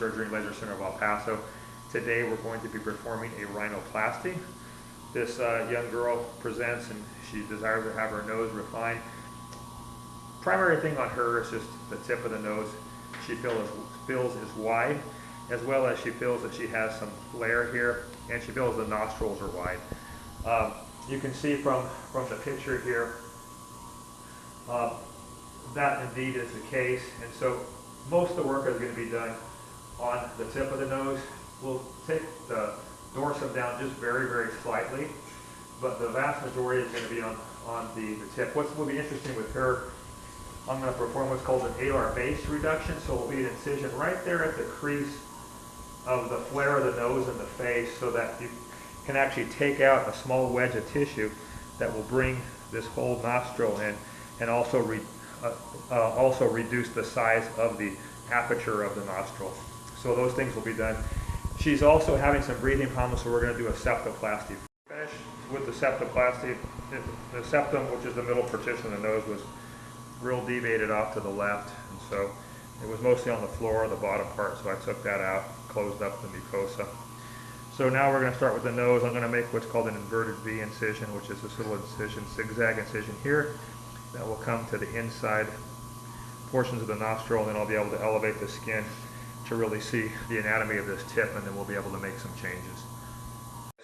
Surgery and Laser Center of El Paso. Today we're going to be performing a rhinoplasty. This young girl presents and she desires to have her nose refined. Primary thing on her is just the tip of the nose. She feels is wide, as well as she feels that she has some flare here, and she feels the nostrils are wide. You can see from the picture here that indeed is the case, and so most of the work is going to be done on the tip of the nose. We'll take the dorsum down just very, very slightly, but the vast majority is going to be on the tip. What will be interesting with her, I'm going to perform what's called an alar base reduction, so it will be an incision right there at the crease of the flare of the nose and the face, so that you can actually take out a small wedge of tissue that will bring this whole nostril in, and also reduce the size of the aperture of the nostril. So those things will be done. She's also having some breathing problems, so we're going to do a septoplasty. Finish with the septoplasty. The septum, which is the middle partition of the nose, was real deviated off to the left, and so it was mostly on the floor, the bottom part, so I took that out, closed up the mucosa. So now we're going to start with the nose. I'm going to make what's called an inverted V incision, which is this little incision, zigzag incision here, that will come to the inside portions of the nostril, and then I'll be able to elevate the skin to really see the anatomy of this tip, and then we'll be able to make some changes.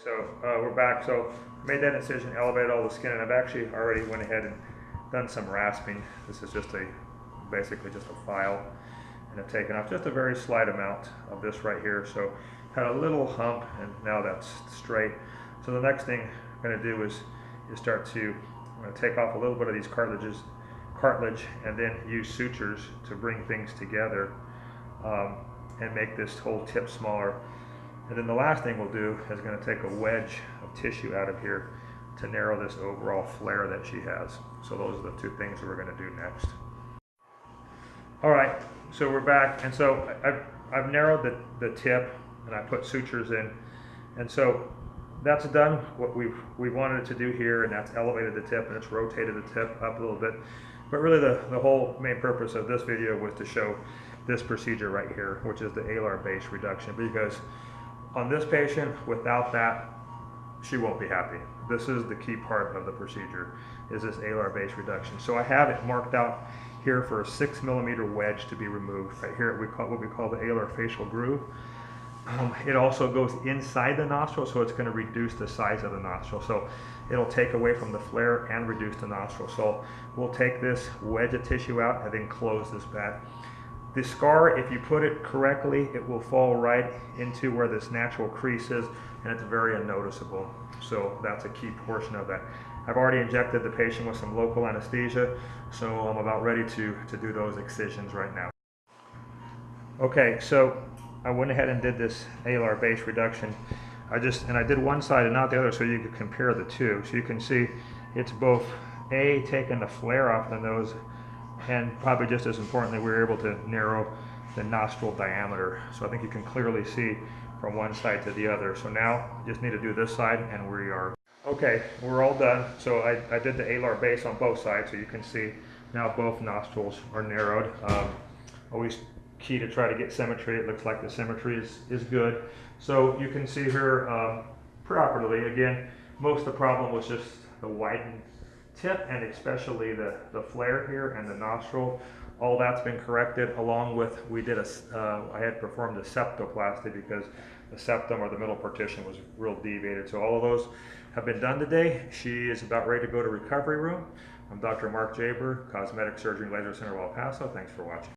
So we're back. So I made that incision, elevated all the skin, and I've actually already went ahead and done some rasping. This is just basically just a file, and I've taken off just a very slight amount of this right here. So had a little hump, and now that's straight. So the next thing I'm going to do is start to take off a little bit of these cartilage, and then use sutures to bring things together and make this whole tip smaller. And then the last thing we'll do is going to take a wedge of tissue out of here to narrow this overall flare that she has. So those are the two things that we're going to do next. All right, so we're back, and so I've narrowed the tip, and I put sutures in, and so that's done what we wanted it to do here, and that's elevated the tip, and it's rotated the tip up a little bit. But really the whole main purpose of this video was to show this procedure right here, which is the alar base reduction, because on this patient, without that, she won't be happy. This is the key part of the procedure, is this alar base reduction. So I have it marked out here for a 6mm wedge to be removed. Right here, what we call the alar facial groove. It also goes inside the nostril, so it's going to reduce the size of the nostril. So it'll take away from the flare and reduce the nostril. So we'll take this wedge of tissue out and then close this back. The scar, if you put it correctly, it will fall right into where this natural crease is, and it's very unnoticeable. So that's a key portion of that. I've already injected the patient with some local anesthesia, so I'm about ready to do those excisions right now. Okay, so I went ahead and did this alar base reduction. I did one side and not the other, so you could compare the two. So you can see it's both taking the flare off the nose, and probably just as importantly, we were able to narrow the nostril diameter. So I think you can clearly see from one side to the other. So now just need to do this side, and we are okay. We're all done. So I did the alar base on both sides, so you can see now both nostrils are narrowed. Always key to try to get symmetry. It looks like the symmetry is good. So you can see her preoperatively. Again, most of the problem was just the widened tip, and especially the flare here and the nostril. All that's been corrected, along with I had performed a septoplasty because the septum, or the middle partition, was real deviated. So all of those have been done today. She is about ready to go to recovery room. I'm Dr. Mark Jabor, Cosmetic Surgery and Laser Center of El Paso. Thanks for watching.